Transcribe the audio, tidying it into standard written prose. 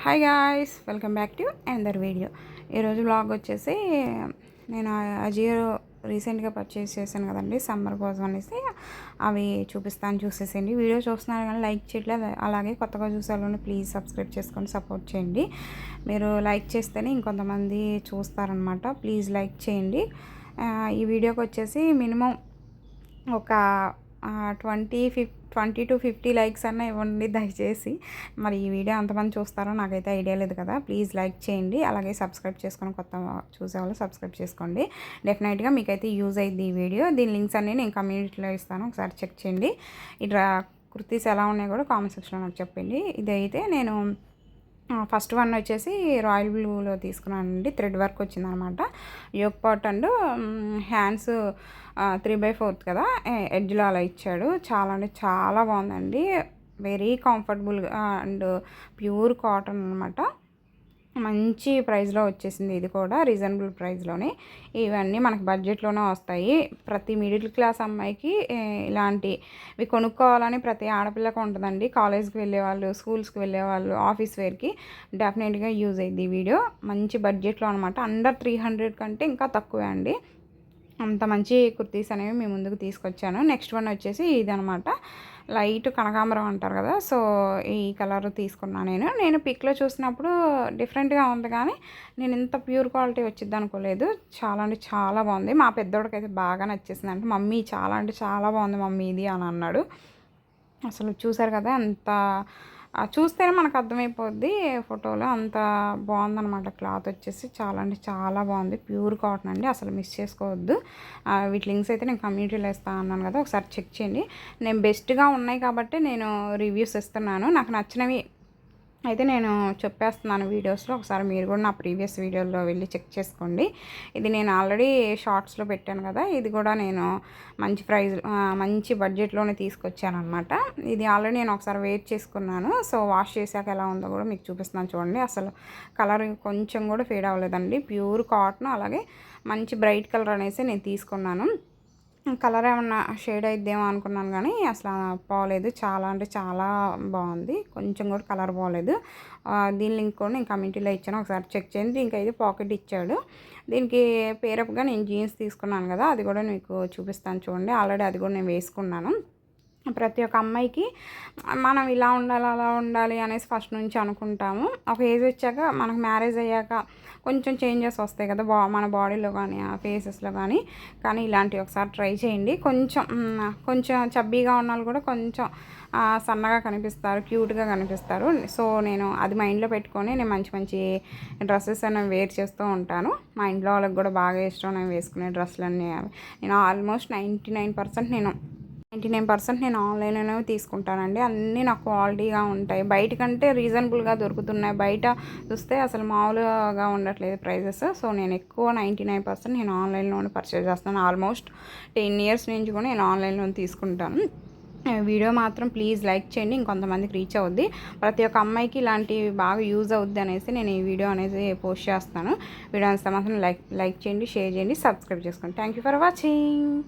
Hi guys, welcome back to another video. ఈరోజు vlog వచ్చేసి నేను అజియో రీసెంట్గా పర్చేస్ చేశాను కదండి, సమ్మర్ కోసం అనేసి. అవి చూపిస్తాను, చూసేసేయండి. వీడియో చూస్తున్నారు కానీ లైక్ చేయట్లేదు. అలాగే కొత్తగా చూసేవాళ్ళని ప్లీజ్ సబ్స్క్రైబ్ చేసుకొని సపోర్ట్ చేయండి. మీరు లైక్ చేస్తేనే ఇంకొంతమంది చూస్తారనమాట. ప్లీజ్ లైక్ చేయండి. ఈ వీడియోకి వచ్చేసి మినిమం ఒక 20 to 50 లైక్స్ అన్న ఇవ్వండి దయచేసి. మరి ఈ వీడియో అంతమంది చూస్తారో నాకైతే ఐడియా లేదు కదా. ప్లీజ్ లైక్ చేయండి. అలాగే సబ్స్క్రైబ్ చేసుకొని కొత్త చూసేవాళ్ళు సబ్స్క్రైబ్ చేసుకోండి. డెఫినెట్గా మీకైతే యూజ్ అయ్యింది ఈ వీడియో. దీని లింక్స్ అన్నీ నేను కమ్యూనిటీలో ఇస్తాను, ఒకసారి చెక్ చేయండి. ఈ కుర్తీస్ ఎలా ఉన్నాయో కూడా కామెంట్ సెక్షన్లో నాకు చెప్పండి. ఇదైతే నేను ఫస్ట్ వన్ వచ్చేసి రాయల్ బ్లూలో తీసుకున్నానండి. థ్రెడ్ వర్క్ వచ్చిందనమాట. యోక్ పాట్ అండ్ హ్యాండ్స్ 3/4 కదా, ఎడ్జ్లో అలా ఇచ్చాడు. చాలా అంటే చాలా బాగుందండి. వెరీ కంఫర్టబుల్గా అండ్ ప్యూర్ కాటన్ అనమాట. మంచి ప్రైస్లో వచ్చేసింది. ఇది కూడా రీజనబుల్ ప్రైస్లోనే. ఇవన్నీ మనకు బడ్జెట్లోనే వస్తాయి. ప్రతి మిడిల్ క్లాస్ అమ్మాయికి ఇలాంటివి కొనుక్కోవాలని ప్రతి ఆడపిల్లకి ఉంటుందండి. కాలేజ్కి వెళ్ళేవాళ్ళు, స్కూల్స్కి వెళ్ళేవాళ్ళు, ఆఫీస్ వేర్కి డెఫినెట్గా యూజ్ అయ్యింది ఈ వీడియో. మంచి బడ్జెట్లో అనమాట. అండర్ 300 కంటే ఇంకా తక్కువే అండి. అంత మంచి కుర్తీస్ అనేవి మీ ముందుకు తీసుకొచ్చాను. నెక్స్ట్ వన్ వచ్చేసి ఇదనమాట. లైట్ కనకాంబరం అంటారు కదా, సో ఈ కలర్ తీసుకున్నాను నేను పిక్లో చూసినప్పుడు డిఫరెంట్గా ఉంది, కానీ నేను ఇంత ప్యూర్ క్వాలిటీ వచ్చింది అనుకోలేదు. చాలా అంటే చాలా బాగుంది. మా పెద్దోడికైతే బాగా నచ్చేసింది. అంటే మమ్మీ చాలా అంటే చాలా బాగుంది మమ్మీ ఇది అని అన్నాడు. అసలు చూసారు కదా, అంత చూస్తేనే మనకు అర్థమైపోద్ది ఫోటోలో. అంత బాగుందనమాట. క్లాత్ వచ్చేసి చాలా అంటే చాలా బాగుంది. ప్యూర్ కాటన్ అండి, అసలు మిస్ చేసుకోవద్దు. వీటి లింక్స్ అయితే నేను కమ్యూనిటీలో ఇస్తాను అన్నాను కదా, ఒకసారి చెక్ చేయండి. నేను బెస్ట్గా ఉన్నాయి కాబట్టి నేను రివ్యూస్ ఇస్తున్నాను. నాకు నచ్చినవి అయితే నేను చెప్పేస్తున్నాను వీడియోస్లో. ఒకసారి మీరు కూడా నా ప్రీవియస్ వీడియోలో వెళ్ళి చెక్ చేసుకోండి. ఇది నేను ఆల్రెడీ షార్ట్స్లో పెట్టాను కదా, ఇది కూడా నేను మంచి బడ్జెట్లోనే తీసుకొచ్చాను అనమాట. ఇది ఆల్రెడీ నేను ఒకసారి వెయిట్ చేసుకున్నాను. సో వాష్ చేశాక ఎలా ఉందో కూడా మీకు చూపిస్తున్నాను చూడండి. అసలు కలర్ కొంచెం కూడా ఫేడ్ అవ్వలేదండి. ప్యూర్ కాటన్, అలాగే మంచి బ్రైట్ కలర్ అనేసి నేను తీసుకున్నాను. కలర్ ఏమన్నా షేడ్ అయిద్దేమో అనుకున్నాను, కానీ అసలు పోలేదు. చాలా అంటే చాలా బాగుంది. కొంచెం కూడా కలర్ పోలేదు. దీని లింక్ కూడా నేను కమ్యూనిటీలో ఇచ్చాను, ఒకసారి చెక్ చేయండి. దీనికి అయితే పాకెట్ ఇచ్చాడు. దీనికి పేరప్గా నేను జీన్స్ తీసుకున్నాను కదా, అది కూడా మీకు చూపిస్తాను చూడండి. ఆల్రెడీ అది కూడా నేను వేసుకున్నాను. ప్రతి ఒక్క అమ్మాయికి మనం ఇలా ఉండాలి అలా ఉండాలి అనేసి ఫస్ట్ నుంచి అనుకుంటాము. ఒక ఏజ్ వచ్చాక, మనకు మ్యారేజ్ అయ్యాక కొంచెం చేంజెస్ వస్తాయి కదా మన బాడీలో కానీ ఫేసెస్లో కానీ ఇలాంటివి ఒకసారి ట్రై చేయండి. కొంచెం చబ్బీగా ఉన్న వాళ్ళు కూడా కొంచెం సన్నగా కనిపిస్తారు, క్యూట్గా కనిపిస్తారు. సో నేను అది మైండ్లో పెట్టుకొని నేను మంచి డ్రెస్సెస్ అనేవి వేర్ చేస్తూ ఉంటాను. మా ఇంట్లో వాళ్ళకి కూడా బాగా ఇష్టం నేను వేసుకునే డ్రెస్సులన్నీ. నేను ఆల్మోస్ట్ 99% నేను ఆన్లైన్లోనే తీసుకుంటానండి. అన్నీ నాకు క్వాలిటీగా ఉంటాయి. బయట కంటే రీజనబుల్గా దొరుకుతున్నాయి. బయట చూస్తే అసలు మామూలుగా ఉండట్లేదు ప్రైజెస్. సో నేను ఎక్కువ 99% నేను ఆన్లైన్లోనే పర్చేజ్ చేస్తాను. ఆల్మోస్ట్ 10 years నుంచి కూడా నేను ఆన్లైన్లో తీసుకుంటాను. వీడియో మాత్రం ప్లీజ్ లైక్ చేయండి, ఇంకొంతమందికి రీచ్ అవుద్ది. ప్రతి ఒక్క అమ్మాయికి ఇలాంటివి బాగా యూజ్ అవుద్ది అనేసి నేను ఈ వీడియో అనేది పోస్ట్ చేస్తాను. వీడియో అంతా మాత్రం లైక్ చేయండి, షేర్ చేయండి, సబ్స్క్రైబ్ చేసుకోండి. Thank you for watching.